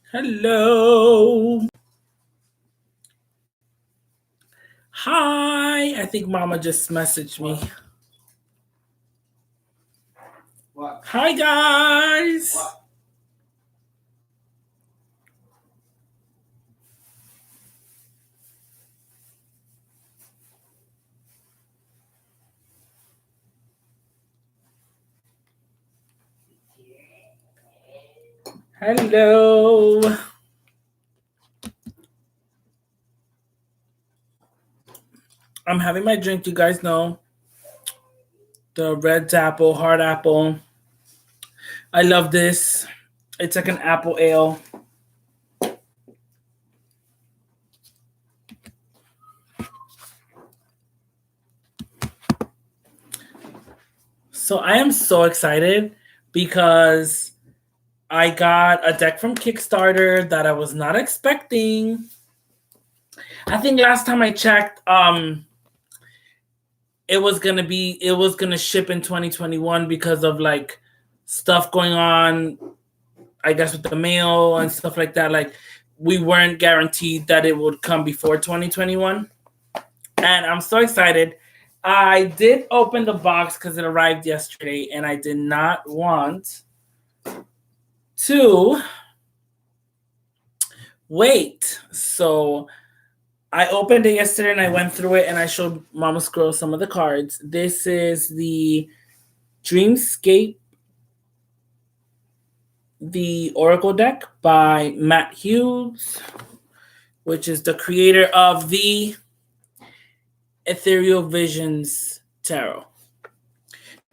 Hello. Hi. I think Mama just messaged me. What? Hi, guys. What? Hello. I'm having my drink, you guys know. The red apple, hard apple. I love this. It's like an apple ale. So I am so excited because I got a deck from Kickstarter that I was not expecting. I think last time I checked, it was gonna ship in 2021 because of like stuff going on, I guess, with the mail and stuff like that. Like we weren't guaranteed that it would come before 2021. And I'm so excited. I did open the box because it arrived yesterday and I did not want to wait. So I opened it yesterday and I went through it and I showed Mama Squirrel some of the cards. This is the Dreamscape, the Oracle deck by Matt Hughes, which is the creator of the Ethereal Visions Tarot.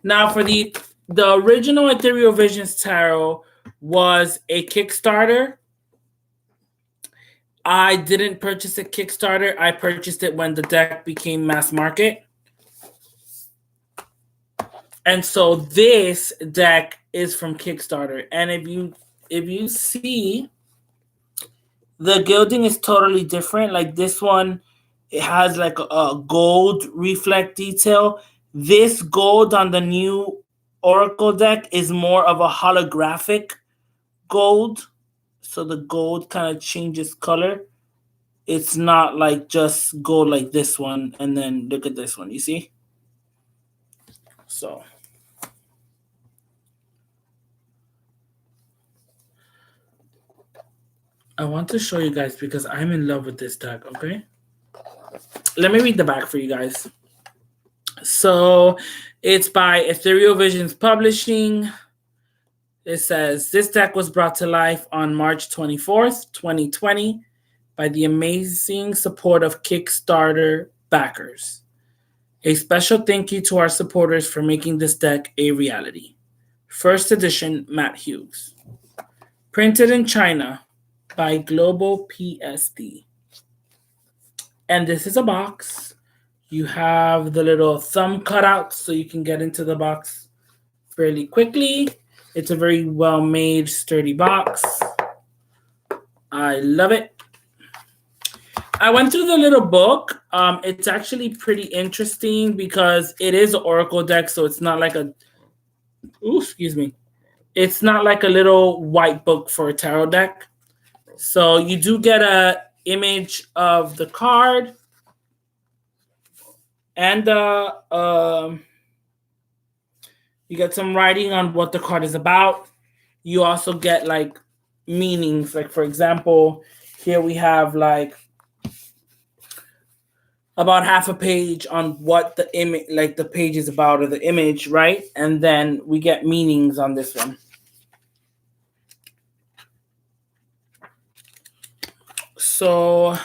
Now, for the original Ethereal Visions Tarot was a Kickstarter. I didn't purchase a Kickstarter. I purchased it when the deck became mass market. And so this deck is from Kickstarter. And if you see, the gilding is totally different. Like this one, it has like a gold reflect detail. This gold on the new Oracle deck is more of a holographic gold. So the gold kind of changes color. It's not like just gold like this one. And then look at this one, you see? So I want to show you guys because I'm in love with this deck, okay? Let me read the back for you guys. So it's by Ethereal Visions Publishing. It says, this deck was brought to life on March 24th, 2020 by the amazing support of Kickstarter backers. A special thank you to our supporters for making this deck a reality. First edition, Matt Hughes. Printed in China by Global PSD. And this is a box. You have the little thumb cutout so you can get into the box fairly quickly. It's a very well-made, sturdy box. I love it. I went through the little book. It's actually pretty interesting because it is an Oracle deck, so it's not like it's not like a little white book for a tarot deck. So you do get an image of the card and you get some writing on what the card is about. You also get like meanings. Like, for example, here we have like about half a page on what the image, like the page is about, or the image, right? And then we get meanings on this one. So,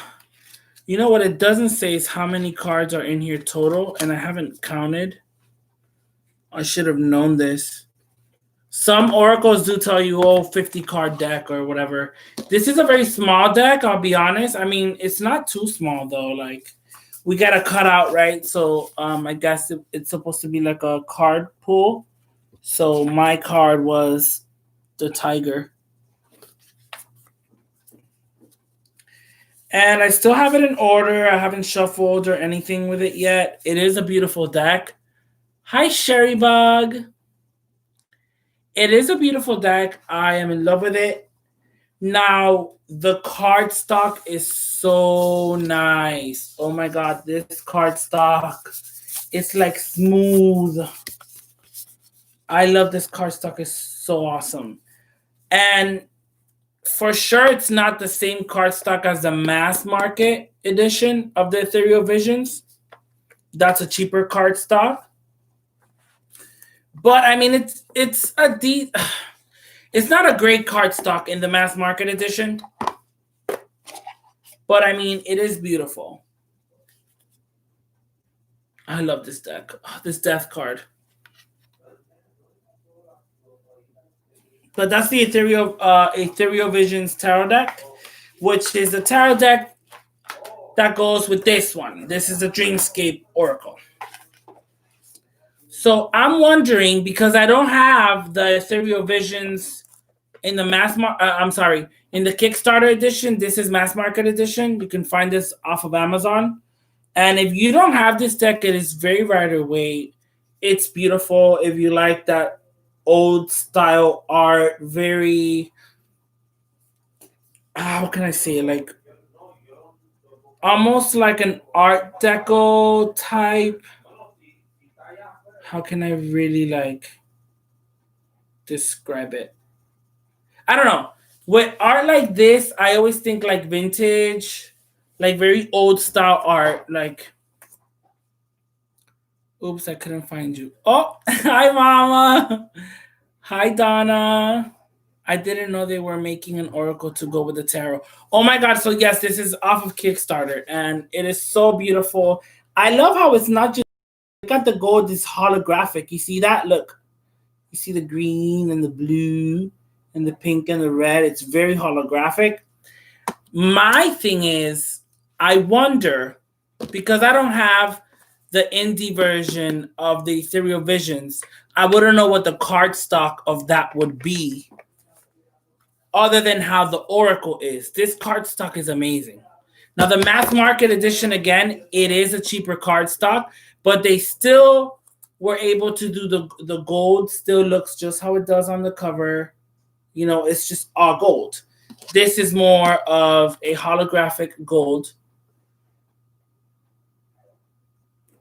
you know what it doesn't say is how many cards are in here total, and I haven't counted. I should have known this. Some oracles do tell you, 50 card deck or whatever. This is a very small deck, I'll be honest. I mean, it's not too small though. Like, we got a cutout, right? So I guess it's supposed to be like a card pool. So my card was the tiger. And I still have it in order. I haven't shuffled or anything with it yet. It is a beautiful deck. Hi, Sherry Bug. It is a beautiful deck. I am in love with it. Now, the card stock is so nice. Oh my god, this card stock. It's like smooth. I love this card stock. It's so awesome. And for sure, it's not the same card stock as the mass market edition of the Ethereal Visions. That's a cheaper card stock. But I mean, it's it's not a great card stock in the mass market edition. But I mean, it is beautiful. I love this deck. Oh, this death card. But that's the Ethereal Visions tarot deck, which is a tarot deck that goes with this one. This is a Dreamscape Oracle. So I'm wondering, because I don't have the Ethereal Visions in the in the Kickstarter edition. This is mass market edition. You can find this off of Amazon. And if you don't have this deck, it is very rare to wait. It's beautiful. If you like that old style art, very, how can I say it? Like almost like an Art Deco type. How can I really like describe it? I don't know. With art like this, I always think like vintage, like very old style art. Like, oops, I couldn't find you. Oh, hi, Mama. Hi, Donna. I didn't know they were making an oracle to go with the tarot. Oh my god! So yes, this is off of Kickstarter, and it is so beautiful. I love how it's not just look at the gold is holographic. You see that? Look, you see the green and the blue and the pink and the red. It's very holographic. My thing is, I wonder, because I don't have the indie version of the Ethereal Visions, I wouldn't know what the card stock of that would be, other than how the Oracle is. This card stock is amazing. Now, the mass market edition, again, it is a cheaper card stock, but they still were able to do the gold, still looks just how it does on the cover. You know, it's just all gold. This is more of a holographic gold.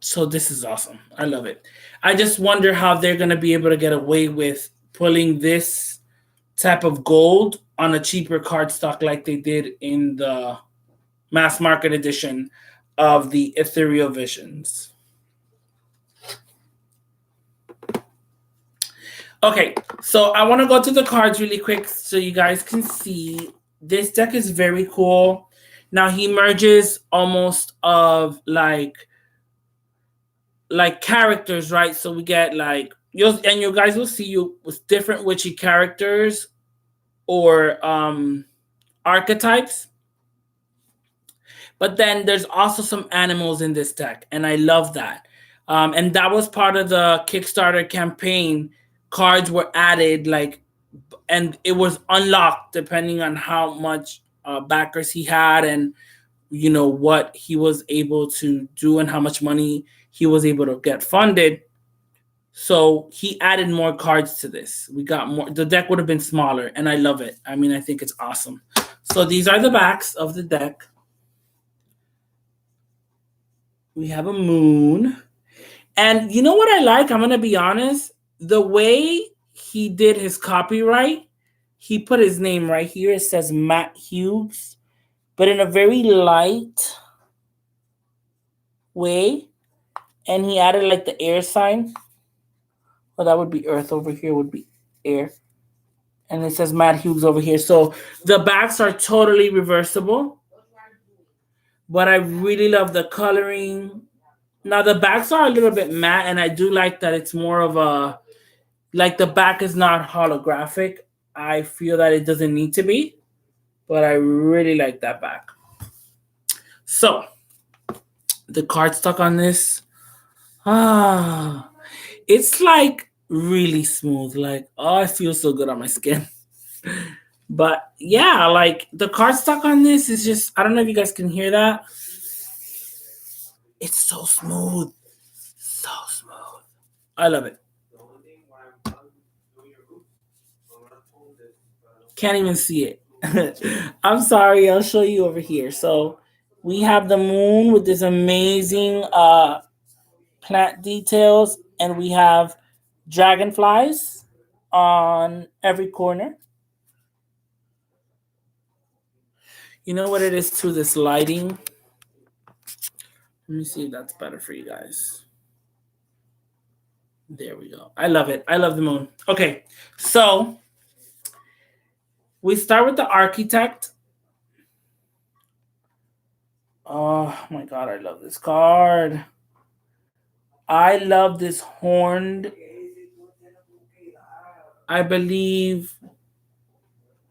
So this is awesome. I love it. I just wonder how they're going to be able to get away with pulling this type of gold on a cheaper cardstock like they did in the mass market edition of the Ethereal Visions. Okay, so I want to go to the cards really quick so you guys can see. This deck is very cool. Now he merges almost of like characters, right? So we get like you guys will see you with different witchy characters or archetypes. But then there's also some animals in this deck, and I love that. And that was part of the Kickstarter campaign. Cards were added, like, and it was unlocked depending on how much backers he had, and you know what he was able to do and how much money he was able to get funded. So he added more cards to this. We got more. The deck would have been smaller, and I love it. I mean, I think it's awesome. So these are the backs of the deck. We have a moon. And you know what I like? I'm going to be honest. The way he did his copyright, he put his name right here. It says Matt Hughes, but in a very light way. And he added like the air sign. Well, that would be Earth over here, would be air. And it says Matt Hughes over here. So the backs are totally reversible. But I really love the coloring. Now the backs are a little bit matte, and I do like that it's more of a, like the back is not holographic. I feel that it doesn't need to be, but I really like that back. So the cardstock on this, it's like really smooth. Like, oh, it feels so good on my skin. But yeah, like the cardstock on this is just, I don't know if you guys can hear that. It's so smooth. So smooth. I love it. Can't even see it. I'm sorry, I'll show you over here. So we have the moon with this amazing plant details, and we have dragonflies on every corner. You know what it is to this lighting? Let me see if that's better for you guys. There we go. I love it. I love the moon. Okay, so we start with the architect. Oh my god, I love this card. I love this horned, I believe,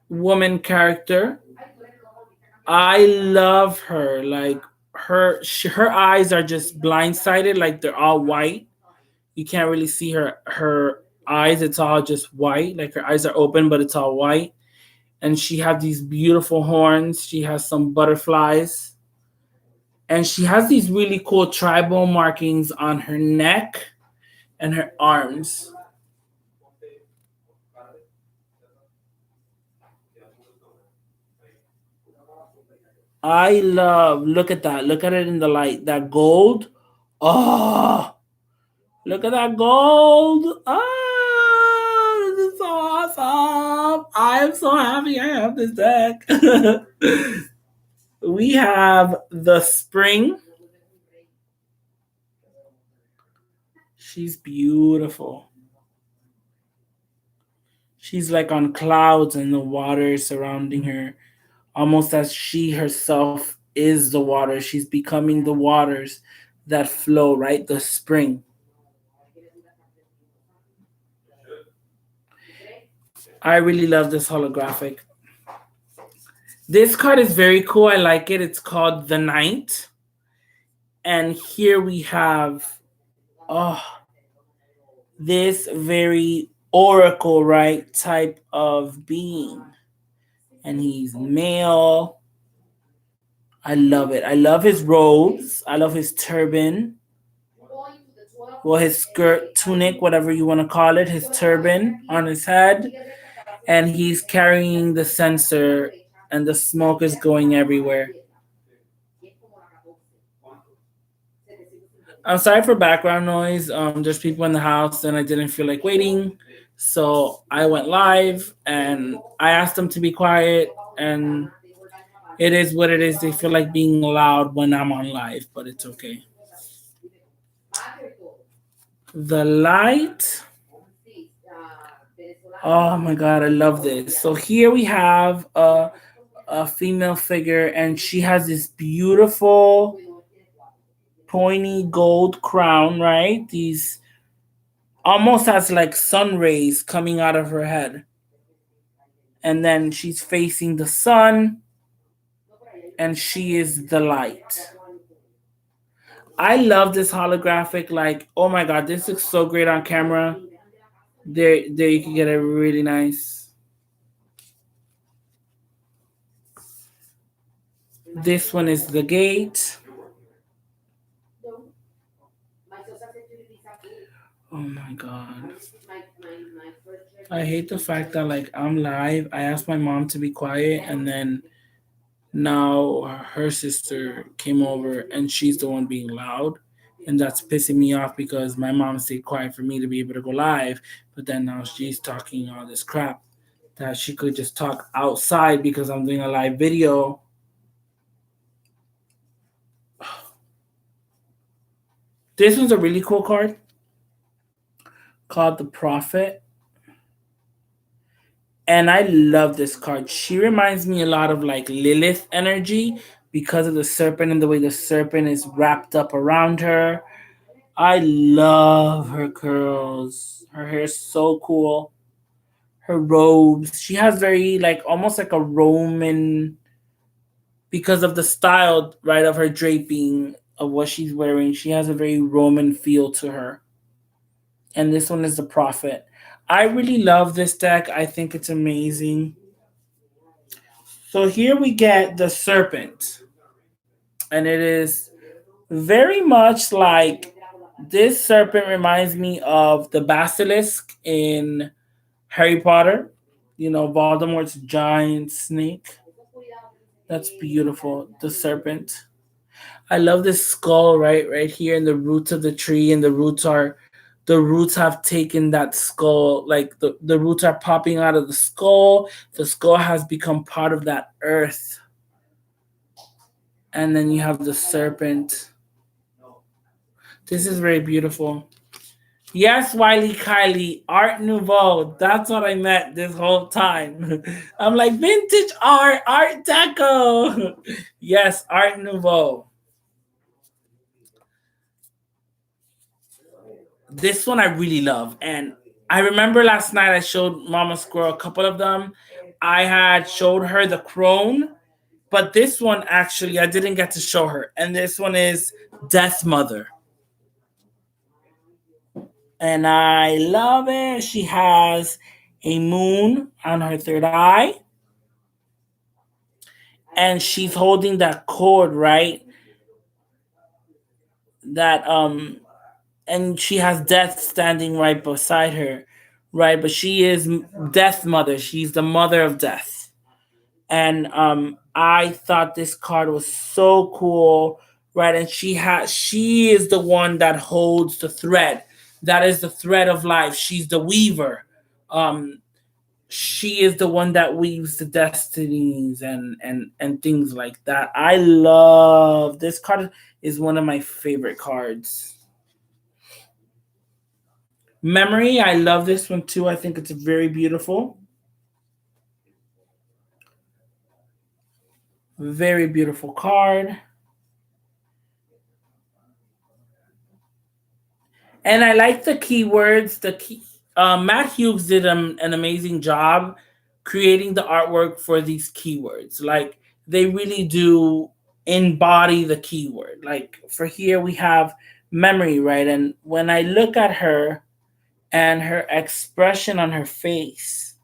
woman character. I love her. Like her eyes are just blindsided. Like they're all white. You can't really see her eyes. It's all just white. Like her eyes are open, but it's all white. And she has these beautiful horns. She has some butterflies. And she has these really cool tribal markings on her neck and her arms. I love, look at that. Look at it in the light. That gold. Oh, look at that gold. Oh, this is so awesome. I am so happy I have this deck. We have the spring. She's beautiful. She's like on clouds and the water surrounding her, almost as she herself is the water. She's becoming the waters that flow, right? The spring. I really love this holographic. This card is very cool. I like it. It's called The Knight. And here we have oh, this very oracle, right, type of being. And he's male. I love it. I love his robes. I love his turban. Well, his skirt, tunic, whatever you want to call it, his turban on his head. And he's carrying the censer, and the smoke is going everywhere. I'm sorry for background noise. There's people in the house, and I didn't feel like waiting. So I went live, and I asked them to be quiet, and it is what it is. They feel like being loud when I'm on live, but it's okay. The light. Oh my god, I love this. So here we have a female figure, and she has this beautiful pointy gold crown, right? These almost has like sun rays coming out of her head. And then she's facing the sun, and she is the light. I love this holographic. Like, oh my god, this looks so great on camera. There you can get it really nice. This one is the gate. Oh my god. I hate the fact that like I'm live. I asked my mom to be quiet, and then now her sister came over and she's the one being loud, and that's pissing me off because my mom stayed quiet for me to be able to go live, but then now she's talking all this crap that she could just talk outside because I'm doing a live video. This one's a really cool card called the Prophet. And I love this card. She reminds me a lot of like Lilith energy because of the serpent and the way the serpent is wrapped up around her. I love her curls. Her hair is so cool. Her robes. She has very like almost like a Roman because of the style, right, of her draping of what she's wearing. She has a very Roman feel to her. And this one is the Prophet. I really love this deck. I think it's amazing. So here we get the Serpent. And it is very much like this serpent reminds me of the basilisk in Harry Potter. Voldemort's giant snake. That's beautiful. The serpent. I love this skull right here in the roots of the tree, and the roots have taken that skull, like the roots are popping out of the skull. The skull has become part of that earth. And then you have the serpent. This is very beautiful. Yes, Wiley Kylie, Art Nouveau. That's what I meant this whole time. I'm like, vintage art, Art Deco. Yes, Art Nouveau. This one I really love. And I remember last night I showed Mama Squirrel a couple of them. I had showed her the Crone, but this one actually I didn't get to show her. And this one is Death Mother. And I love it. She has a moon on her third eye. And she's holding that cord, right? And she has death standing right beside her, right? But she is Death Mother. She's the mother of death. And I thought this card was so cool, right? And she is the one that holds the thread. That is the thread of life. She's the weaver. She is the one that weaves the destinies and things like that. I love this card. Is one of my favorite cards. Memory, I love this one too. I think it's very beautiful. Very beautiful card. And I like the keywords. Matt Hughes did an amazing job creating the artwork for these keywords. Like they really do embody the keyword. Like for here we have memory, right? And when I look at her and her expression on her face,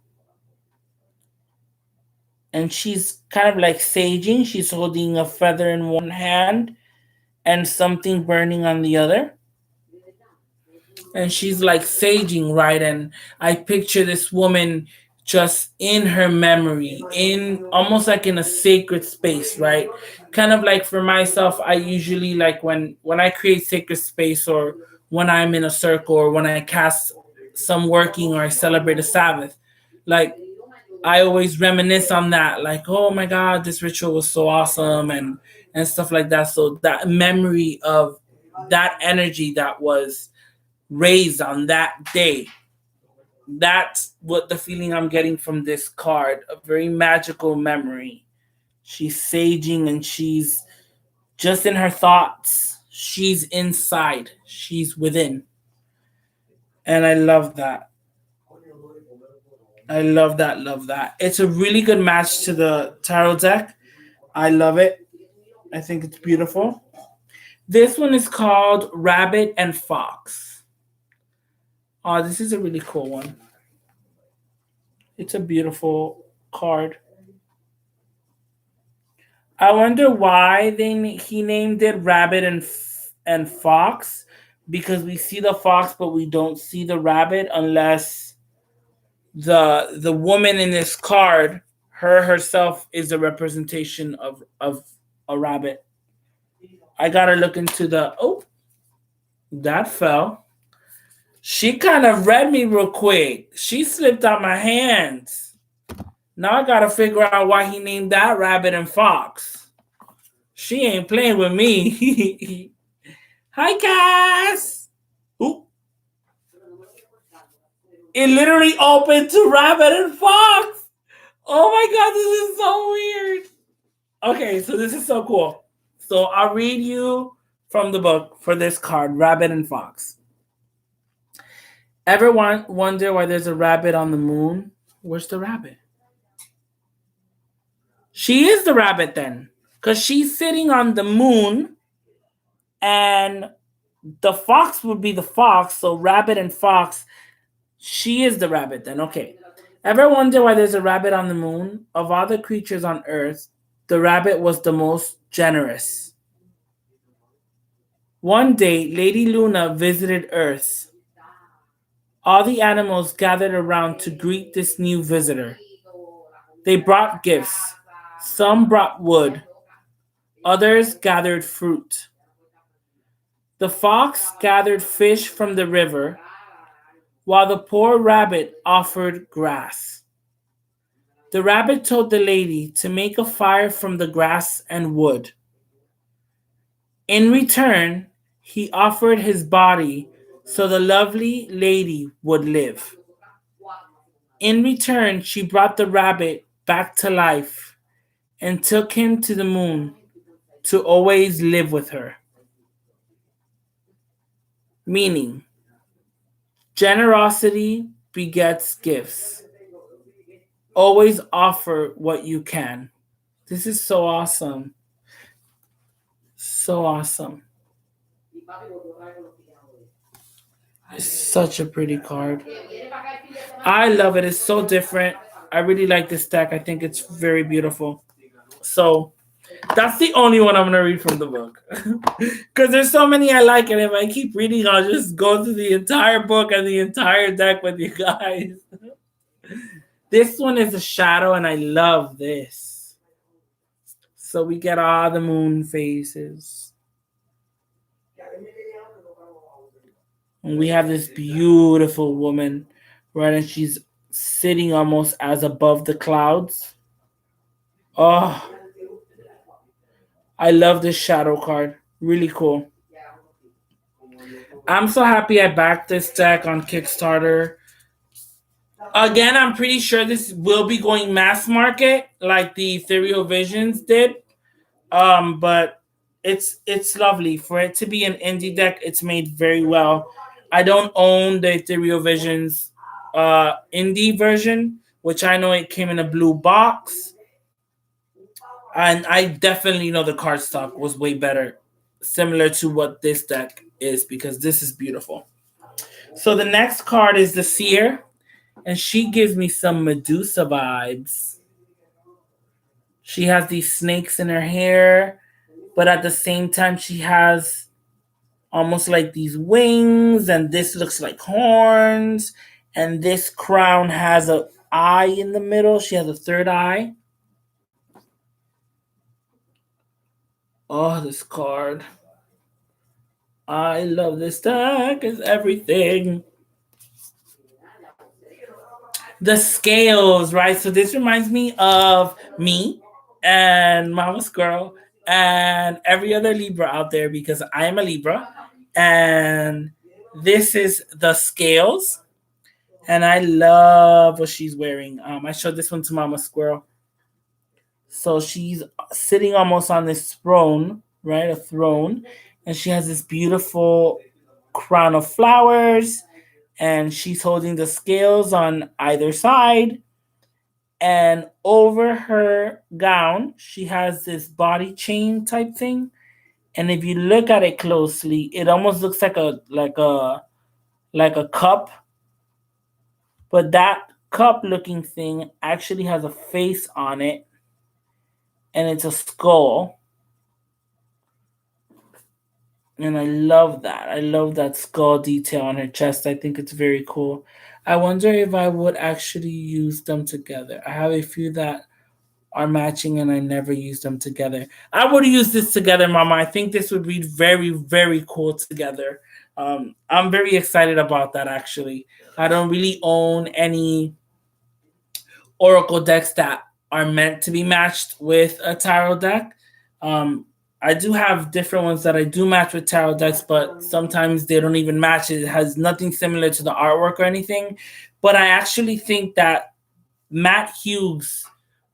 and she's kind of like saging, she's holding a feather in one hand and something burning on the other, and she's like saging, right? And I picture this woman just in her memory, in almost like in a sacred space, right? Kind of like for myself, I usually like when I create sacred space, or when I'm in a circle, or when I cast some working, or I celebrate a Sabbath, like I always reminisce on that, like, oh my God, this ritual was so awesome, and stuff like that. So that memory of that energy that was raised on that day. That's what the feeling I'm getting from this card. A very magical memory. She's saging and she's just in her thoughts. She's inside. She's within. And I love that. I love that. Love that. It's a really good match to the tarot deck. I love it. I think it's beautiful. This one is called Rabbit and Fox. Oh, this is a really cool one. It's a beautiful card. I wonder why he named it Rabbit and Fox, because we see the fox but we don't see the rabbit, unless the woman in this card, her herself, is a representation of a rabbit. I gotta look into the that fell. She kind of read me real quick. She slipped out my hands. Now I gotta figure out why he named that Rabbit and Fox. She ain't playing with me. Hi, Cass. Ooh. It literally opened to Rabbit and Fox. Oh my God, this is so weird. Okay, so this is so cool. So I'll read you from the book for this card, Rabbit and Fox. Ever wonder why there's a rabbit on the moon? Where's the rabbit? She is the rabbit then, because she's sitting on the moon, and the fox would be the fox. So Rabbit and Fox, she is the rabbit then. Okay. Ever wonder why there's a rabbit on the moon? Of all the creatures on Earth, the rabbit was the most generous. One day, Lady Luna visited Earth. All the animals gathered around to greet this new visitor. They brought gifts. Some brought wood, others gathered fruit. The fox gathered fish from the river, while the poor rabbit offered grass. The rabbit told the lady to make a fire from the grass and wood. In return, he offered his body so the lovely lady would live. In return, she brought the rabbit back to life and took him to the moon to always live with her. Meaning, generosity begets gifts. Always offer what you can. This is so awesome. So awesome. It's such a pretty card. I love it. It's so different. I really like this deck. I think it's very beautiful. So that's the only one I'm gonna read from the book. Because there's so many I like, and if I keep reading, I'll just go through the entire book and the entire deck with you guys. This one is a shadow, and I love this. So we get all the moon phases. And we have this beautiful woman, right? And she's sitting almost as above the clouds. Oh, I love this shadow card. Really cool. I'm so happy I backed this deck on Kickstarter. Again, I'm pretty sure this will be going mass market like the Ethereal Visions did. But it's lovely. For it to be an indie deck, it's made very well. I don't own the Ethereal Visions indie version, which I know it came in a blue box. And I definitely know the cardstock was way better, similar to what this deck is, because this is beautiful. So the next card is the Seer, and she gives me some Medusa vibes. She has these snakes in her hair, but at the same time, she has almost like these wings, and this looks like horns, and this crown has an eye in the middle. She has a third eye. Oh, this card. I love this deck. It's everything. The scales, right? So this reminds me of me and Mama's Girl and every other Libra out there, because I am a Libra. And this is the scales. And I love what she's wearing. I showed this one to Mama Squirrel. So she's sitting almost on this throne, right? A throne. And she has this beautiful crown of flowers. And she's holding the scales on either side. And over her gown, she has this body chain type thing. And if you look at it closely, it almost looks like a cup. But that cup looking thing actually has a face on it. And it's a skull. And I love that. I love that skull detail on her chest. I think it's very cool. I wonder if I would actually use them together. I have a few that are matching and I never use them together. I would use this together, Mama. I think this would be very, very cool together. I'm very excited about that, actually. I don't really own any Oracle decks that are meant to be matched with a tarot deck. I do have different ones that I do match with tarot decks, but sometimes they don't even match. It has nothing similar to the artwork or anything. But I actually think that Matt Hughes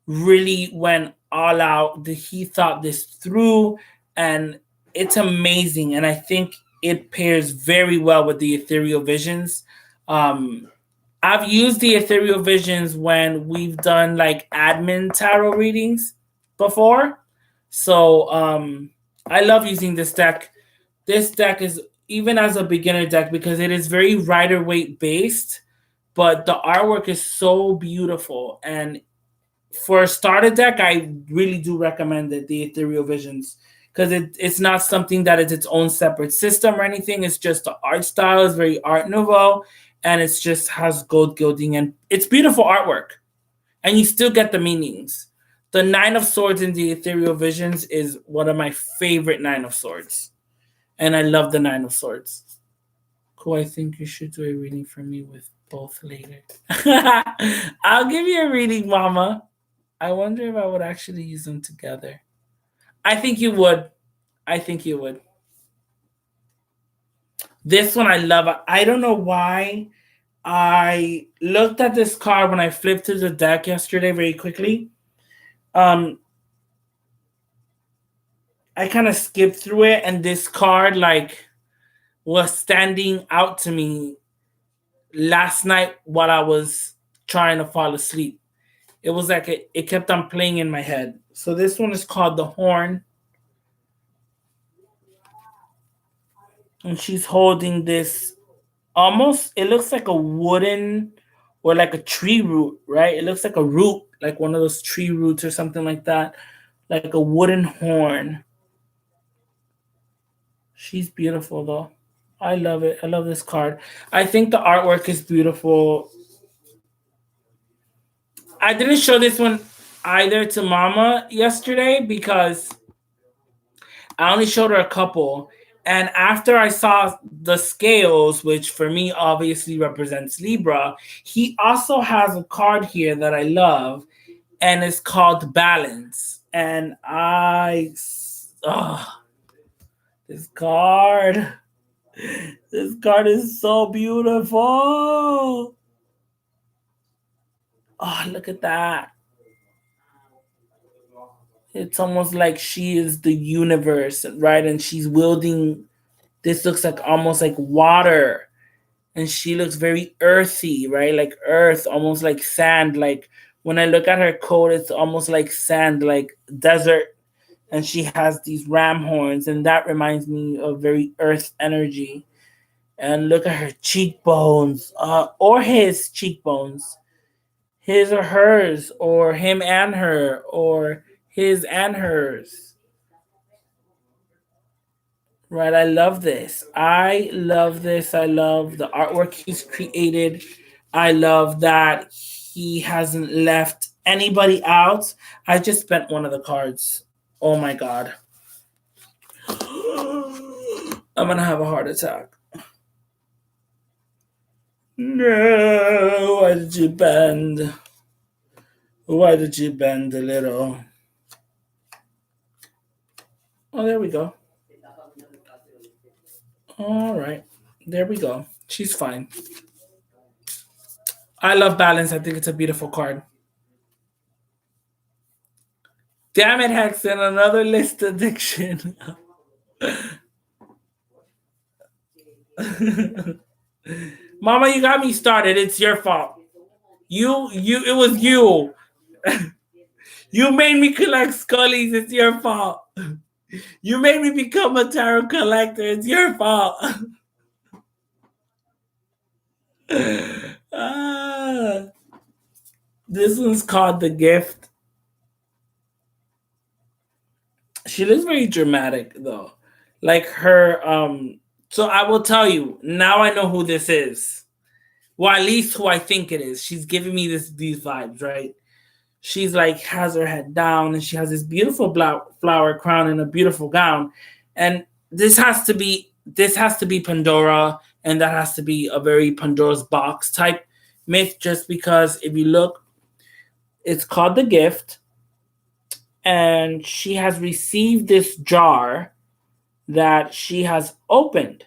really went all out. He thought this through, and it's amazing. And I think it pairs very well with the Ethereal Visions. I've used the Ethereal Visions when we've done like admin tarot readings before. So I love using this deck. This deck is, even as a beginner deck, because it is very Rider-Waite based, but the artwork is so beautiful. And for a starter deck, I really do recommend it, the Ethereal Visions, because it's not something that is its own separate system or anything. It's just the art style is very Art Nouveau, and it's just has gold gilding, and it's beautiful artwork. And you still get the meanings. The Nine of Swords in the Ethereal Visions is one of my favorite Nine of Swords. And I love the Nine of Swords. Cool, I think you should do a reading for me with both later. I'll give you a reading, Mama. I wonder if I would actually use them together. I think you would. I think you would. This one I love. I don't know why. I looked at this card when I flipped through the deck yesterday very quickly. I kind of skipped through it, and this card was standing out to me last night while I was trying to fall asleep. It was like it kept on playing in my head. So this one is called the Horn. And she's holding this almost, it looks like a wooden or like a tree root, right? It looks like a root, like one of those tree roots or something like that, like a wooden horn. She's beautiful though. I love it. I love this card. I think the artwork is beautiful. I didn't show this one either to Mama yesterday because I only showed her a couple. And after I saw the scales, which for me obviously represents Libra, he also has a card here that I love, and it's called Balance. And this card is so beautiful. Oh, look at that. It's almost like she is the universe, right? And she's wielding, this looks like almost like water. And she looks very earthy, right? Like earth, almost like sand. Like when I look at her coat, it's almost like sand, like desert. And she has these ram horns, and that reminds me of very earth energy. And look at her cheekbones, or his cheekbones. His or hers, or him and her, or his and hers. Right, I love this. I love this. I love the artwork he's created. I love that he hasn't left anybody out. I just spent one of the cards. Oh my God. I'm going to have a heart attack. No, why did you bend? Why did you bend a little? Oh, there we go. All right. There we go. She's fine. I love Balance. I think it's a beautiful card. Damn it, Hexen. Another list addiction. Mama, you got me started. It's your fault. It was you. You made me collect Scullies. It's your fault. You made me become a tarot collector. It's your fault. This one's called The Gift. She looks very dramatic though. Like her, so I will tell you, now I know who this is. Well, at least who I think it is. She's giving me these vibes, right? She's like has her head down and she has this beautiful flower crown and a beautiful gown. And this has to be Pandora, and that has to be a very Pandora's box type myth, just because if you look, it's called The Gift, and she has received this jar that she has opened,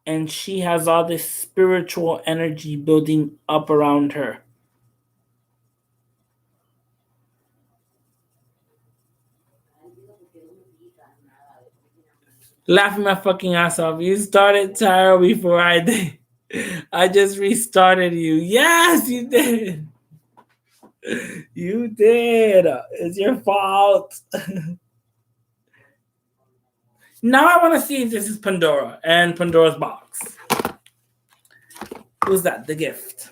and she has all this spiritual energy building up around her. Laughing my fucking ass off. You started tarot before I did. I just restarted you. Yes, you did. You did. It's your fault. Now I want to see if this is Pandora and Pandora's box. Who's that? The Gift.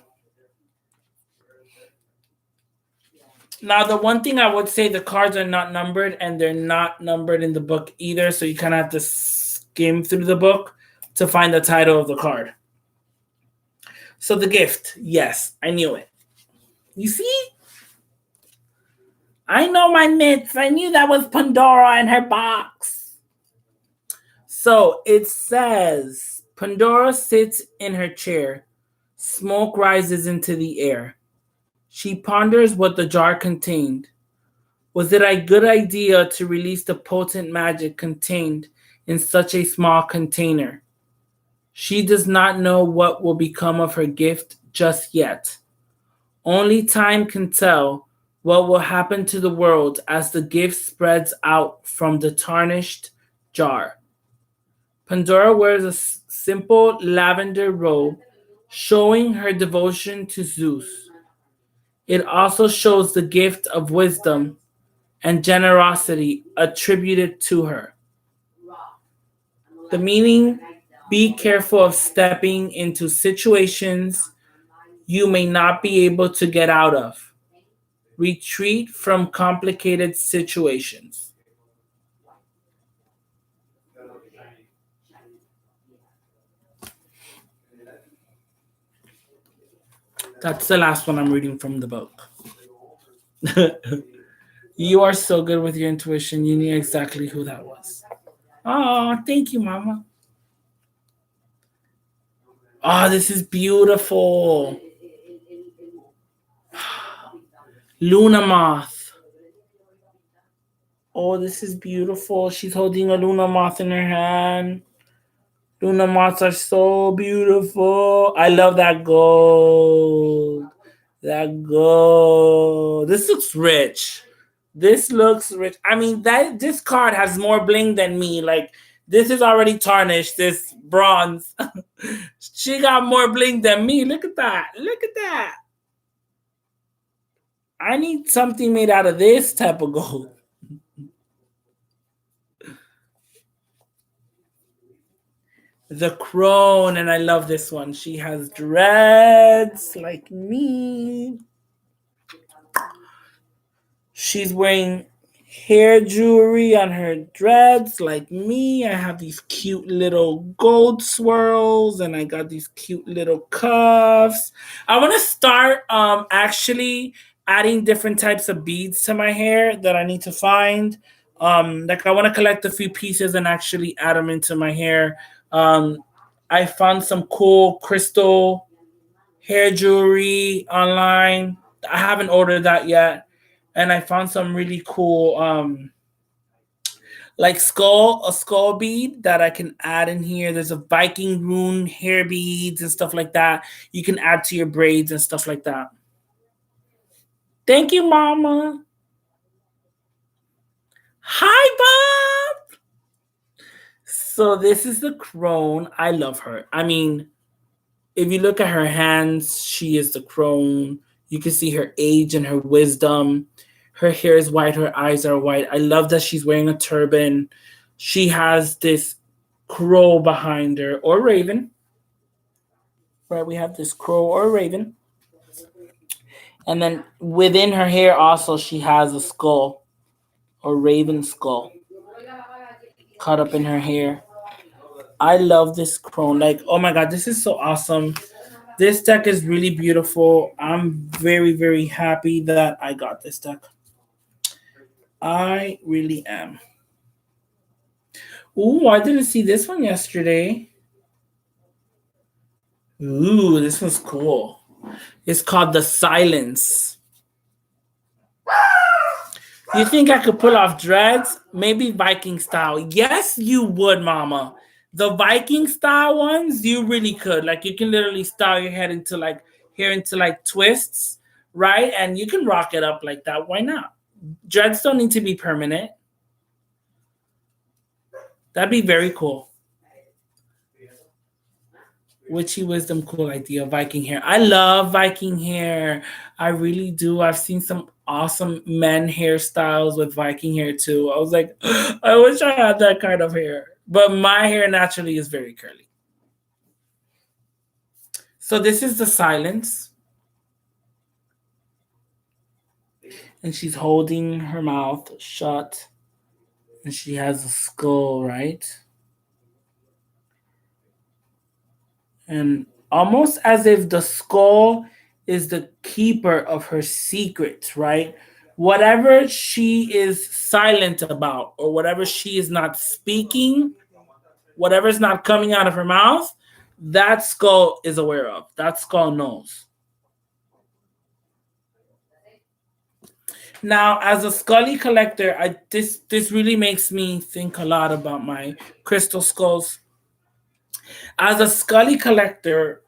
Now, the one thing I would say, the cards are not numbered, and they're not numbered in the book either, so you kind of have to skim through the book to find the title of the card. So The Gift, yes, I knew it. You see? I know my mitts. I knew that was Pandora in her box. So it says, Pandora sits in her chair. Smoke rises into the air. She ponders what the jar contained. Was it a good idea to release the potent magic contained in such a small container? She does not know what will become of her gift just yet. Only time can tell what will happen to the world as the gift spreads out from the tarnished jar. Pandora wears a simple lavender robe, showing her devotion to Zeus. It also shows the gift of wisdom and generosity attributed to her. The meaning: be careful of stepping into situations you may not be able to get out of. Retreat from complicated situations. That's the last one I'm reading from the book. You are so good with your intuition. You knew exactly who that was. Oh, thank you, Mama. Oh, this is beautiful. Luna Moth. Oh, this is beautiful. She's holding a Luna Moth in her hand. Luna Moths are so beautiful. I love that gold. That gold. This looks rich. This looks rich. I mean, this card has more bling than me. Like, this is already tarnished, this bronze. She got more bling than me. Look at that. Look at that. I need something made out of this type of gold. The Crone, and I love this one. She has dreads like me. She's wearing hair jewelry on her dreads like me. I have these cute little gold swirls, and I got these cute little cuffs. I want to start actually adding different types of beads to my hair that I need to find. Like, I want to collect a few pieces and actually add them into my hair. I found some cool crystal hair jewelry online. I haven't ordered that yet. And I found some really cool like a skull bead that I can add in here. There's a Viking rune hair beads and stuff like that. You can add to your braids and stuff like that. Thank you, Mama. Hi, Bob. So this is the Crone. I love her. I mean, if you look at her hands, she is the Crone. You can see her age and her wisdom. Her hair is white. Her eyes are white. I love that she's wearing a turban. She has this crow behind her, or raven. Right, we have this crow or raven. And then within her hair also she has a skull, or raven skull, cut up in her hair. I love this Crone. Like, oh my god, this is so awesome. This deck is really beautiful. I'm very, very happy that I got this deck. I really am. Ooh, I didn't see this one yesterday. Ooh, this one's cool. It's called The Silence. You think I could pull off dreads? Maybe Viking style. Yes, you would, Mama. The Viking style ones, you really could. Like, you can literally style your head into like twists, right? And you can rock it up like that. Why not? Dreads don't need to be permanent. That'd be very cool. Witchy wisdom, cool idea. Viking hair. I love Viking hair. I really do. I've seen some awesome men hairstyles with Viking hair too. I was like, I wish I had that kind of hair. But my hair naturally is very curly. So this is the Silence. And she's holding her mouth shut. And she has a skull, right? And almost as if the skull is the keeper of her secrets, right? Whatever she is silent about or whatever she is not speaking, whatever's not coming out of her mouth, that skull is aware of. That skull knows. Now, as a Scully collector, this really makes me think a lot about my crystal skulls. As a Scully collector,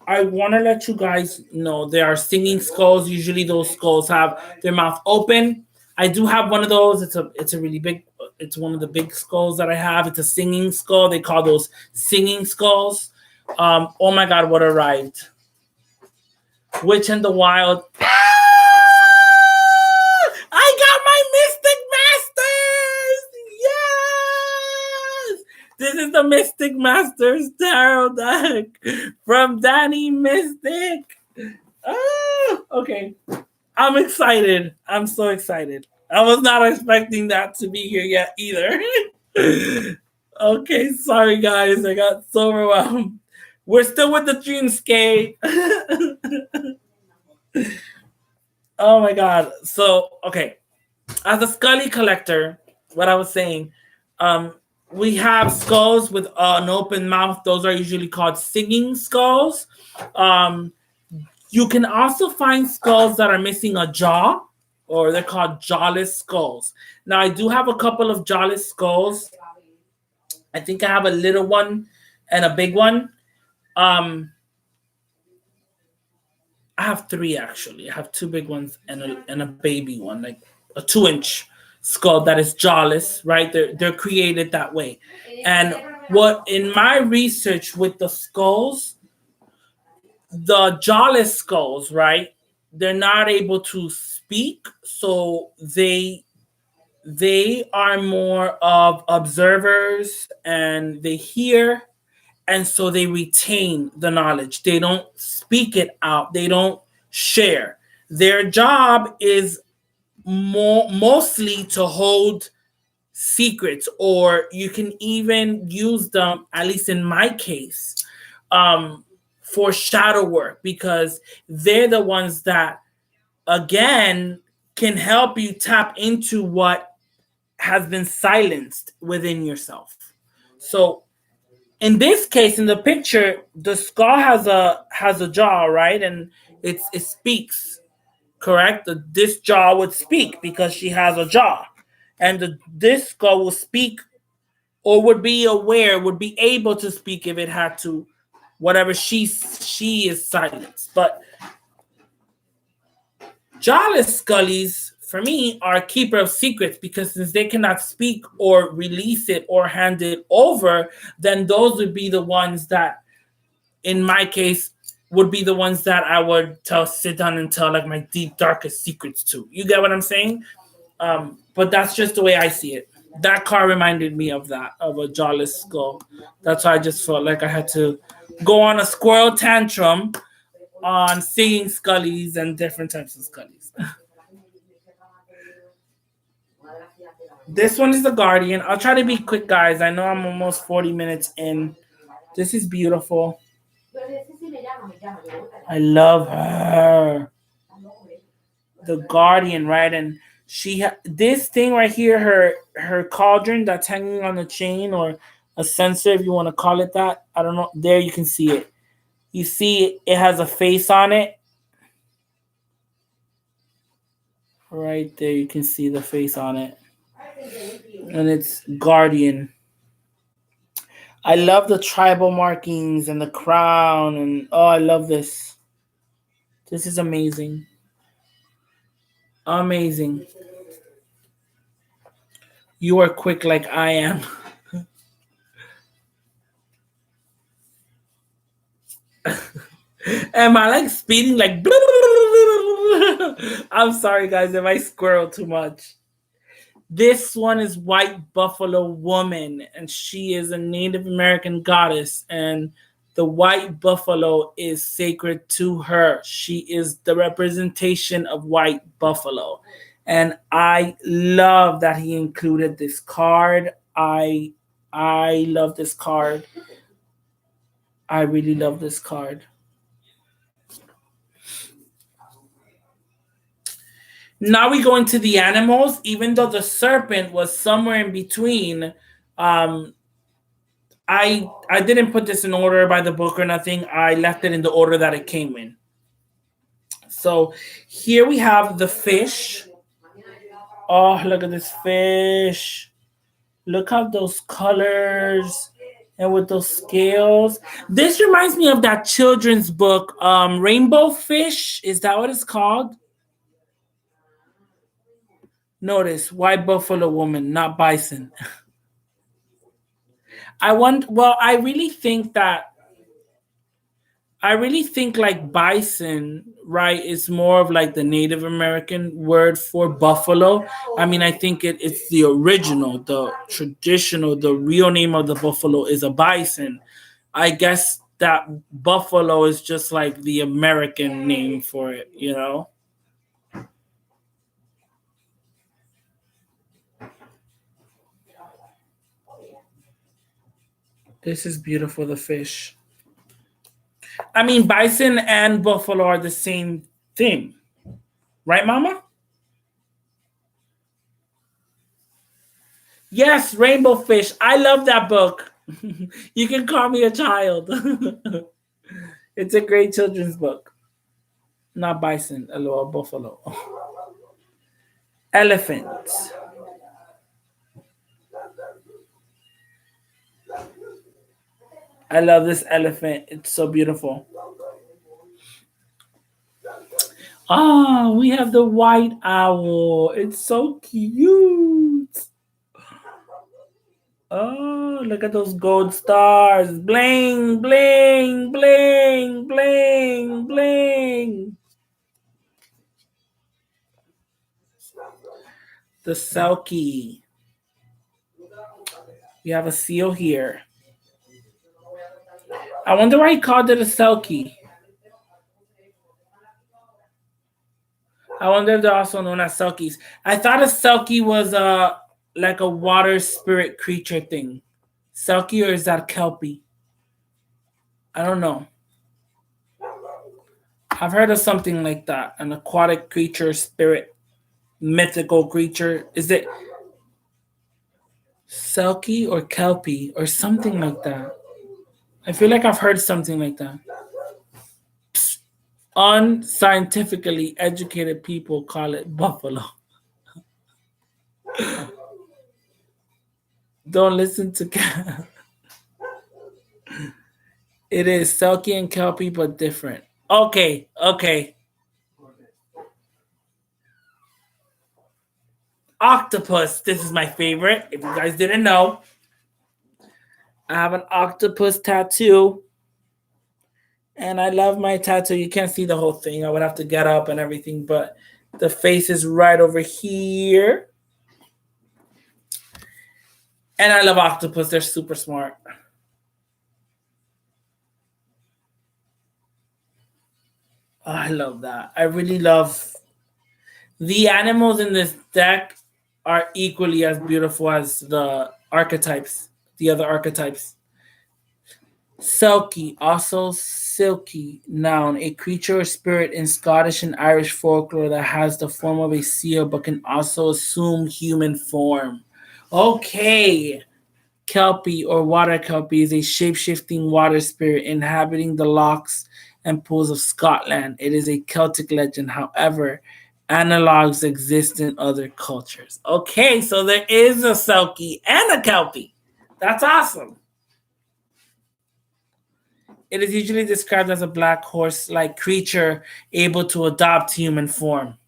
I want to let you guys know there are singing skulls. Usually, those skulls have their mouth open. I do have one of those. It's a really big. It's one of the big skulls that I have. It's a singing skull. They call those singing skulls. Oh my God, what a ride! Witch in the Wild. I got my Mystic Masters! Yes! This is the Mystic Masters tarot deck from Danny Mystic. Oh, okay. I'm excited. I'm so excited. I was not expecting that to be here yet either. Okay, sorry guys. I got so overwhelmed. We're still with the Dreamscape. Oh my God. So, okay. As a Scully collector, what I was saying, we have skulls with an open mouth. Those are usually called singing skulls. You can also find skulls that are missing a jaw, or they're called jawless skulls. Now, I do have a couple of jawless skulls. I think I have a little one and a big one. I have three actually. I have two big ones and a baby one, like a 2-inch skull that is jawless, right? They're created that way. And what in my research with the skulls, the jawless skulls, right? They're not able to speak, so they are more of observers and they hear, and so they retain the knowledge. They don't speak it out. They don't share. Their job is mostly to hold secrets, or you can even use them, at least in my case, for shadow work, because they're the ones that, again, can help you tap into what has been silenced within yourself. So in this case, in the picture, the skull has a jaw, right? And it speaks, correct? This jaw would speak because she has a jaw. And this skull will speak, or would be aware, would be able to speak if it had to, whatever she is silenced. But jawless scullies, for me, are keeper of secrets, because since they cannot speak or release it or hand it over, then those would be the ones that, in my case, would be the ones that I would sit down and tell like my deep, darkest secrets to. You get what I'm saying? But that's just the way I see it. That card reminded me of that, of a jawless skull. That's why I just felt like I had to go on a squirrel tantrum on singing scullies and different types of scullies. This one is the Guardian. I'll try to be quick, guys. I know I'm almost 40 minutes in. This is beautiful. I love her. The Guardian, right? And this thing right here, her cauldron that's hanging on the chain, or a sensor, if you want to call it that. I don't know. There you can see it. You see it has a face on it. Right there, you can see the face on it. And it's Guardian. I love the tribal markings and the crown, and oh, I love this. This is amazing. Amazing. You are quick like I am. Am I like speeding like? I'm sorry, guys, if I squirrel too much. This one is White Buffalo Woman, and she is a Native American goddess, and the white buffalo is sacred to her. She is the representation of white buffalo. And I love that he included this card. I love this card. I really love this card. Now we go into the animals. Even though the serpent was somewhere in between, um, I didn't put this in order by the book or nothing. I left it in the order that it came in. So here we have the fish. Oh, look at this fish. Look at those colors and with those scales. This reminds me of that children's book, Rainbow Fish. Is that what it's called? Notice, white buffalo woman, not bison. I really think like bison, right, is more of like the Native American word for buffalo. I mean, I think it's the original, the traditional, the real name of the buffalo is a bison. I guess that buffalo is just like the American name for it, you know? This is beautiful, the fish. I mean, bison and buffalo are the same thing, right, Mama? Yes, Rainbow Fish. I love that book. You can call me a child. It's a great children's book. Not bison, a little buffalo. Elephant. I love this elephant. It's so beautiful. Oh, we have the white owl. It's so cute. Oh, look at those gold stars. Bling, bling, bling, bling, bling. The selkie. We have a seal here. I wonder why he called it a selkie. I wonder if they're also known as selkies. I thought a selkie was like a water spirit creature thing. Selkie, or is that kelpie? I don't know. I've heard of something like that. An aquatic creature, spirit, mythical creature. Is it selkie or kelpie or something like that? I feel like I've heard something like that. Unscientifically educated people call it buffalo. Don't listen to it is selkie and kelpie, but different. Okay, okay. Octopus. This is my favorite. If you guys didn't know, I have an octopus tattoo. And I love my tattoo. You can't see the whole thing. I would have to get up and everything, but the face is right over here. And I love octopus. They're super smart. Oh, I love that. I really love the animals in this deck are equally as beautiful as the archetypes, the other archetypes. Selkie, also silky, noun, a creature or spirit in Scottish and Irish folklore that has the form of a seal but can also assume human form. Okay. Kelpie or water kelpie is a shape-shifting water spirit inhabiting the lochs and pools of Scotland. It is a Celtic legend, however, analogs exist in other cultures. Okay, so there is a Selkie and a Kelpie. That's awesome. It is usually described as a black horse-like creature able to adopt human form.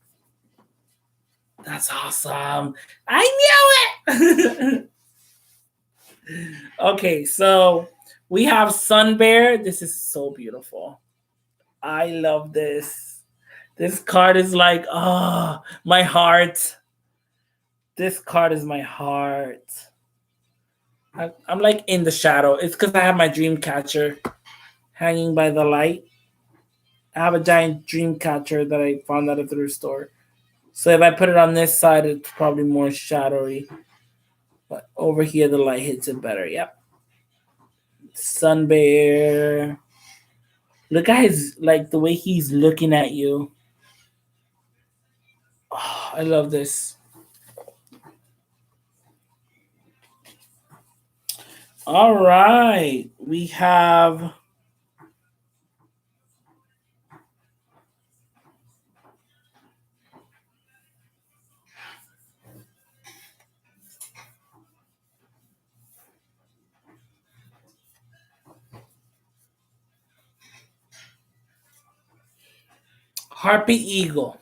That's awesome. I knew it. Okay, so we have Sun Bear. This is so beautiful. I love this. This card is like, oh, my heart. This card is my heart. I'm like in the shadow. It's because I have my dream catcher hanging by the light. I have a giant dream catcher that I found at a thrift store. So if I put it on this side, it's probably more shadowy. But over here, the light hits it better. Yep. Sun Bear. Look at his, like, the way he's looking at you. Oh, I love this. All right. We have Harpy Eagle.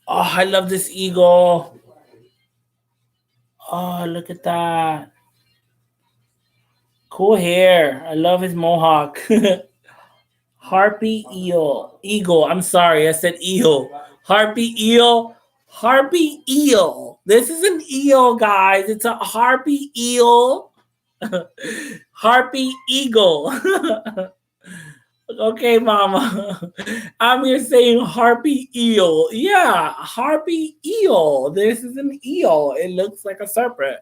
Oh, I love this eagle. Oh, look at that. Cool hair. I love his mohawk. Harpy eel. Eagle. I'm sorry, I said eel. Harpy eel. Harpy eel. This is an eel, guys. It's a harpy eel. Harpy eagle. Okay, mama. I'm here saying harpy eel. Yeah, harpy eel. This is an eel. It looks like a serpent.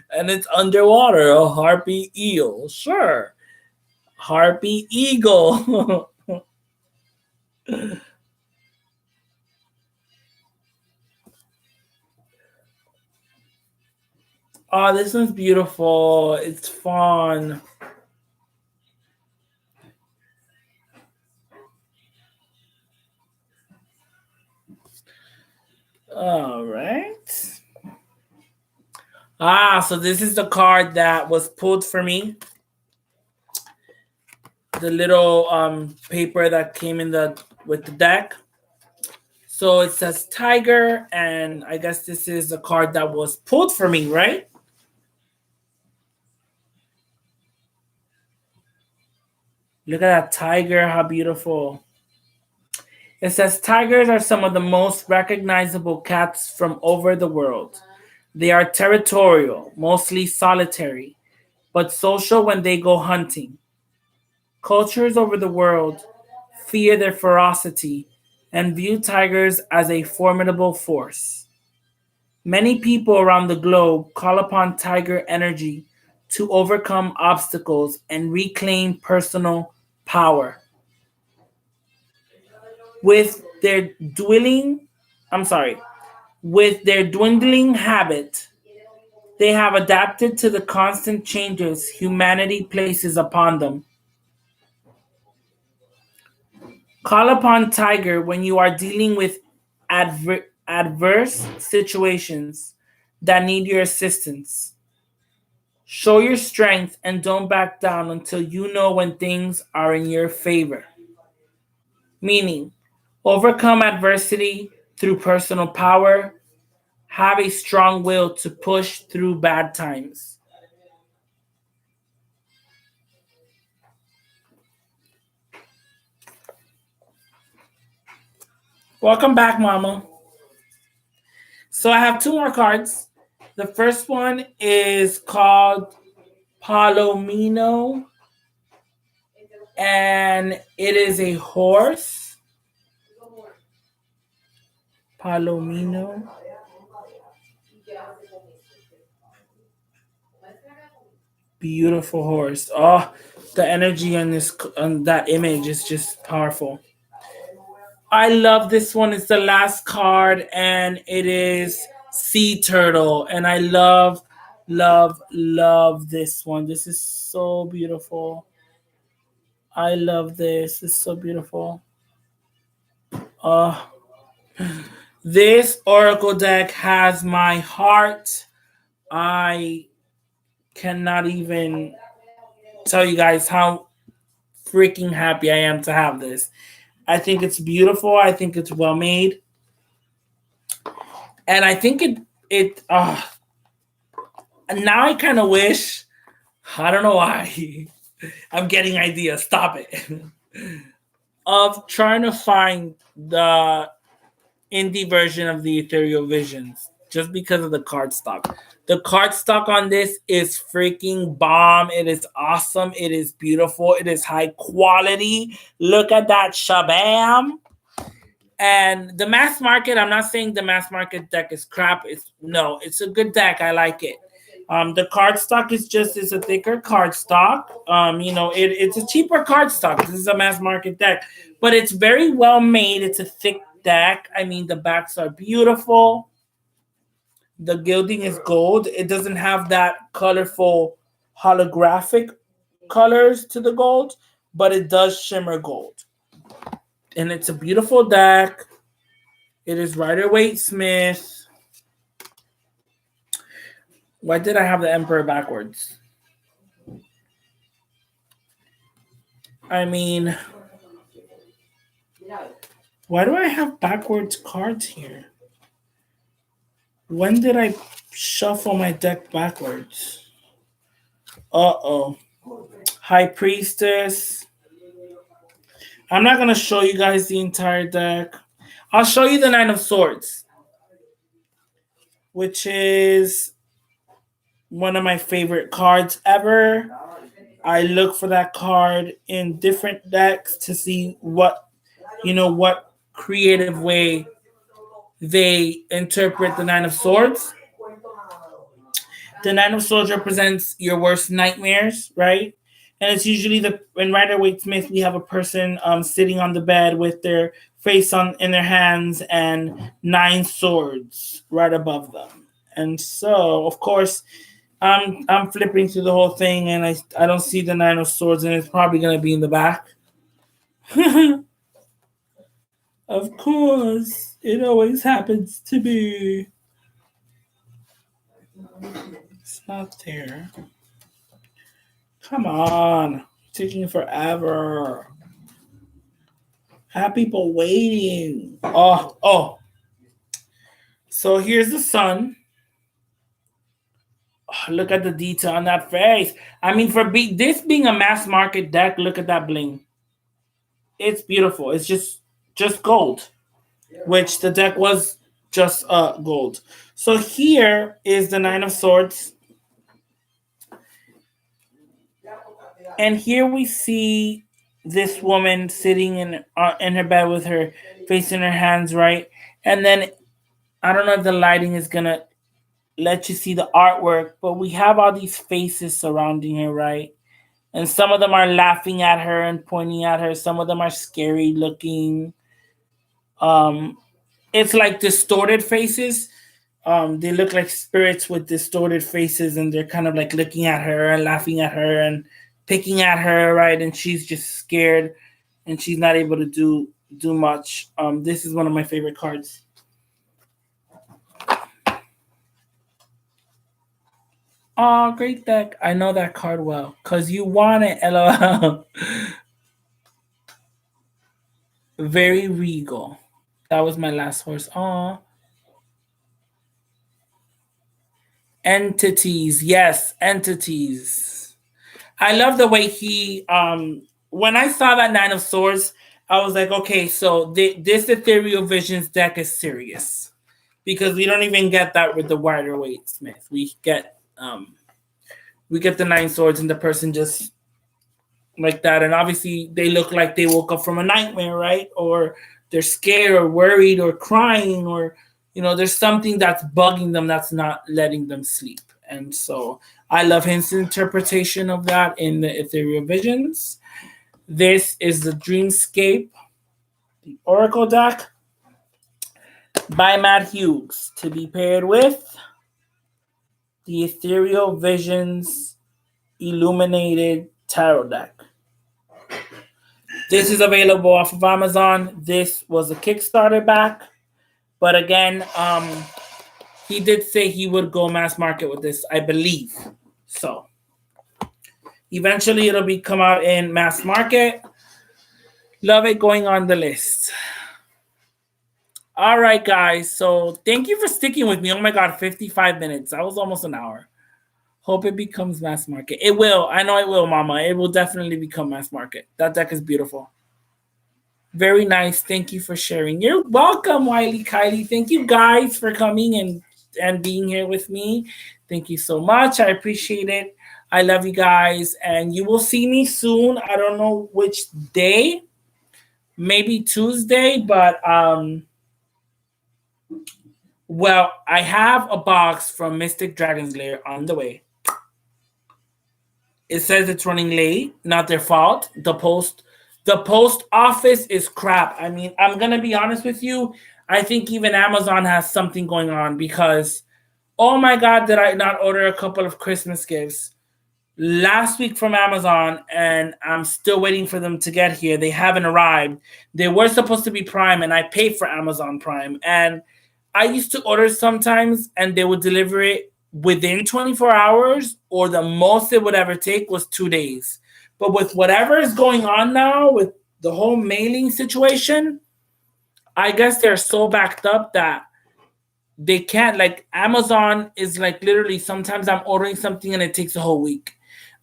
And it's underwater. A harpy eel. Sure. Harpy eagle. Oh, this one's beautiful. It's fun. All right. Ah, so this is the card that was pulled for me. The little paper that came in the with the deck. So it says tiger, and I guess this is a card that was pulled for me, right? Look at that tiger, how beautiful. It says tigers are some of the most recognizable cats from over the world. They are territorial, mostly solitary, but social when they go hunting. Cultures over the world fear their ferocity and view tigers as a formidable force. Many people around the globe call upon tiger energy to overcome obstacles and reclaim personal power. With their dwindling, I'm sorry, with their dwindling habit, they have adapted to the constant changes humanity places upon them. Call upon Tiger when you are dealing with adverse situations that need your assistance. Show your strength and don't back down until you know when things are in your favor. Meaning, overcome adversity through personal power, have a strong will to push through bad times. Welcome back, Mama. So I have two more cards. The first one is called Palomino, and it is a horse. Palomino. Beautiful horse. Oh, the energy on that image is just powerful. I love this one. It's the last card, and it is Sea Turtle. And I love, love, love this one. This is so beautiful. I love this. It's so beautiful. Oh, this Oracle deck has my heart. I cannot even tell you guys how freaking happy I am to have this. I think it's beautiful. I think it's well made. And I think now I kind of wish, I don't know why, I'm getting ideas, stop it, of trying to find the indie version of the Ethereal Visions just because of the card stock. The card stock on this is freaking bomb. It is awesome. It is beautiful. It is high quality. Look at that shabam. And the mass market, I'm not saying the mass market deck is crap. It's a good deck. I like it. The card stock is a thicker card stock. It's a cheaper card stock. This is a mass market deck, but it's very well made. It's a thick deck. I mean, the backs are beautiful. The gilding is gold. It doesn't have that colorful holographic colors to the gold, but it does shimmer gold. And it's a beautiful deck. It is Rider-Waite-Smith. Why did I have the Emperor backwards? I mean, why do I have backwards cards here? When did I shuffle my deck backwards? Uh-oh. High Priestess. I'm not going to show you guys the entire deck. I'll show you the Nine of Swords, which is one of my favorite cards ever. I look for that card in different decks to see what creative way they interpret the Nine of Swords. The Nine of Swords represents your worst nightmares, right? And it's usually in Rider-Waite-Smith, we have a person sitting on the bed with their face in their hands and 9 swords right above them. And so, of course, I'm flipping through the whole thing, and I don't see the 9 of Swords, and it's probably going to be in the back. Of course, it always happens to be. It's not there. Come on. It's taking forever. Have people waiting. Oh. So here's the sun. Oh, look at the detail on that face. I mean, for this being a mass market deck, look at that bling. It's beautiful. It's just gold, which the deck was just gold. So here is the 9 of Swords. And here we see this woman sitting in her bed with her face in her hands, right? And then I don't know if the lighting is going to let you see the artwork, but we have all these faces surrounding her, right? And some of them are laughing at her and pointing at her. Some of them are scary looking. It's like distorted faces. They look like spirits with distorted faces, and they're kind of like looking at her and laughing at her and picking at her, right? And she's just scared, and she's not able to do much. This is one of my favorite cards. Oh, great deck. I know that card well. Because you want it, LOL. Very regal. That was my last horse. Aw. Entities. Yes, entities. I love the way he... when I saw that 9 of Swords, I was like, okay, so this Ethereal Visions deck is serious. Because we don't even get that with the Rider-Waite-Smith. We get the 9 swords and the person just like that. And obviously they look like they woke up from a nightmare, right? Or they're scared or worried or crying, or, there's something that's bugging them that's not letting them sleep. And so I love his interpretation of that in the Ethereal Visions. This is the Dreamscape, the Oracle deck by Matt Hughes, to be paired with the Ethereal Visions Illuminated Tarot deck. This is available off of Amazon. This was a Kickstarter back. But again, he did say he would go mass market with this, I believe. So eventually it'll come out in mass market. Love it going on the list. All right, guys. So thank you for sticking with me. Oh my God, 55 minutes. That was almost an hour. Hope it becomes mass market. It will. I know it will, Mama. It will definitely become mass market. That deck is beautiful. Very nice. Thank you for sharing. You're welcome, Wiley Kylie. Thank you guys for coming and being here with me. Thank you so much. I appreciate it. I love you guys. And you will see me soon. I don't know which day. Maybe Tuesday, but well, I have a box from Mystic Dragon's Lair on the way. It says it's running late. Not their fault. The The post office is crap. I mean, I'm going to be honest with you. I think even Amazon has something going on because, oh my God, did I not order a couple of Christmas gifts last week from Amazon, and I'm still waiting for them to get here. They haven't arrived. They were supposed to be Prime, and I paid for Amazon Prime. And I used to order sometimes, and they would deliver it within 24 hours, or the most it would ever take was 2 days. But with whatever is going on now with the whole mailing situation, I guess they're so backed up that they can't. Like Amazon is like literally sometimes I'm ordering something and it takes a whole week.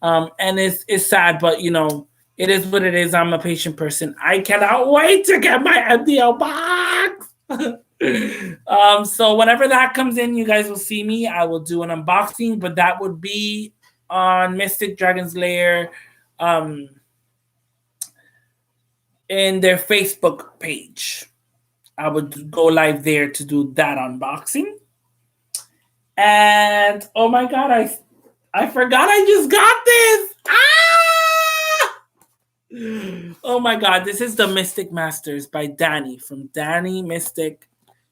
And it's sad, but it is what it is. I'm a patient person. I cannot wait to get my MDL box. So whenever that comes in, you guys will see me. I will do an unboxing, but that would be on Mystic Dragon's Lair in their Facebook page. I would go live there to do that unboxing. And oh my God, I forgot I just got this. Oh my God, this is the Mystic Masters by Danny from Danny Mystic.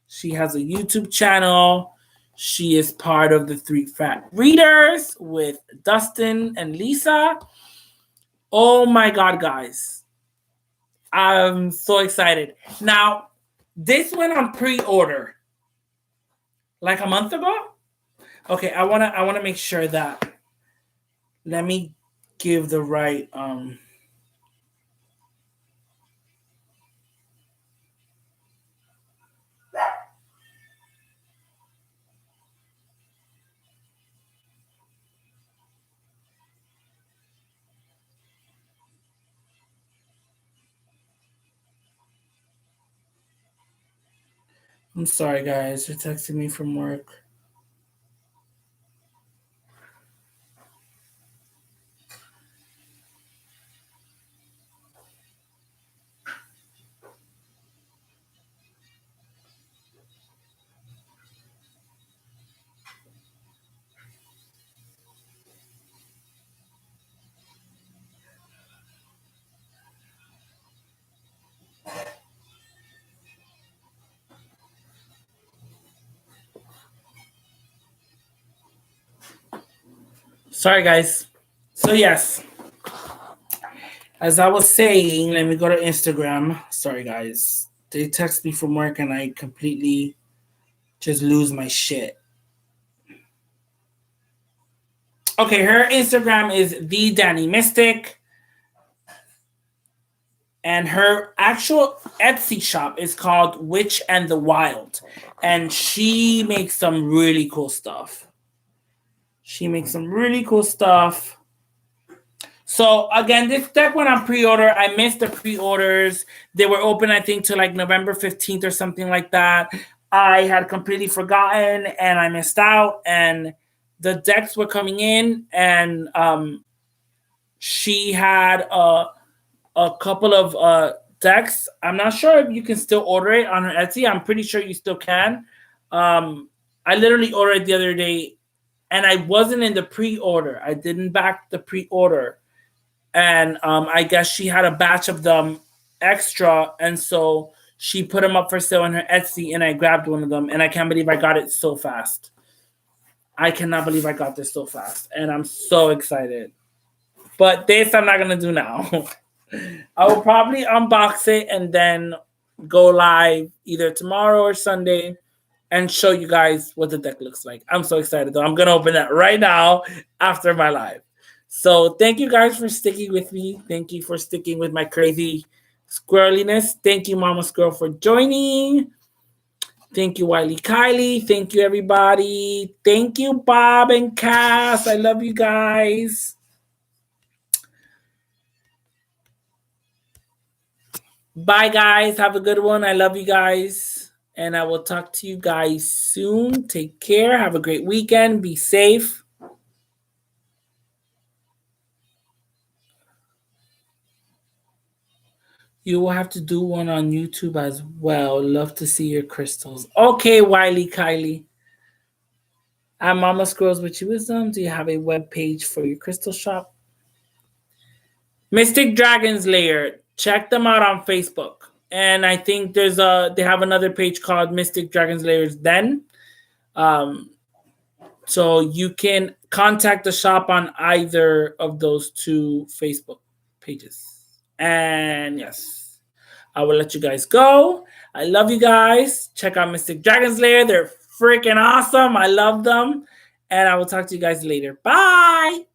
She has a YouTube channel. She is part of the 3 Fat Readers with Dustin and Lisa. Oh my God, guys. I'm so excited. Now, this went on pre-order like a month ago. Okay, I wanna make sure that. Let me give the right I'm sorry, guys. You're texting me from work. Sorry, guys. So, yes. As I was saying, let me go to Instagram. Sorry, guys. They text me from work and I completely just lose my shit. Okay, her Instagram is the Danny Mystic. And her actual Etsy shop is called Witch and the Wild. And she makes some really cool stuff. So again, this deck went on pre-order. I missed the pre-orders. They were open, I think, to like November 15th or something like that. I had completely forgotten and I missed out. And the decks were coming in, and she had a couple of decks. I'm not sure if you can still order it on her Etsy. I'm pretty sure you still can. I literally ordered it the other day, and I wasn't in the pre-order. I didn't back the pre-order. And I guess she had a batch of them extra, and so she put them up for sale on her Etsy, and I grabbed one of them, and I can't believe I got it so fast. I cannot believe I got this so fast, and I'm so excited. But this I'm not going to do now. I will probably unbox it and then go live either tomorrow or Sunday and show you guys what the deck looks like. I'm so excited, though. I'm going to open that right now after my live. So thank you guys for sticking with me. Thank you for sticking with my crazy squirreliness. Thank you, Mama Squirrel, for joining. Thank you, Wiley Kylie. Thank you, everybody. Thank you, Bob and Cass. I love you guys. Bye, guys. Have a good one. I love you guys. And I will talk to you guys soon. Take care. Have a great weekend. Be safe. You will have to do one on YouTube as well. Love to see your crystals. Okay, Wiley Kylie. I'm Mama Squirrels with You Wisdom. Do you have a web page for your crystal shop? Mystic Dragon's Lair. check them out on Facebook. And I think they have another page called Mystic Dragon Slayers Den. So you can contact the shop on either of those two Facebook pages. And yes, I will let you guys go. I love you guys. Check out Mystic Dragon Slayer. They're freaking awesome. I love them. And I will talk to you guys later. Bye.